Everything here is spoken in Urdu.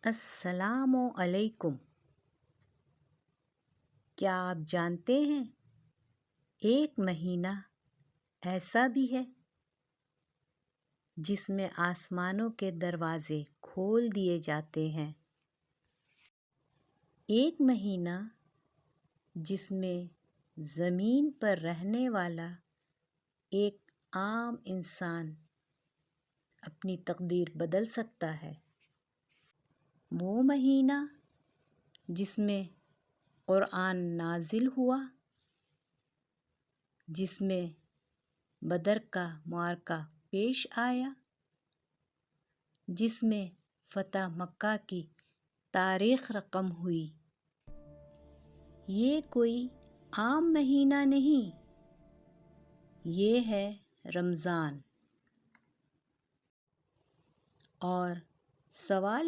السلام علیکم۔ کیا آپ جانتے ہیں ایک مہینہ ایسا بھی ہے جس میں آسمانوں کے دروازے کھول دیے جاتے ہیں؟ ایک مہینہ جس میں زمین پر رہنے والا ایک عام انسان اپنی تقدیر بدل سکتا ہے۔ وہ مہینہ جس میں قرآن نازل ہوا، جس میں بدر کا معرکہ پیش آیا، جس میں فتح مکہ کی تاریخ رقم ہوئی۔ یہ کوئی عام مہینہ نہیں، یہ ہے رمضان۔ اور سوال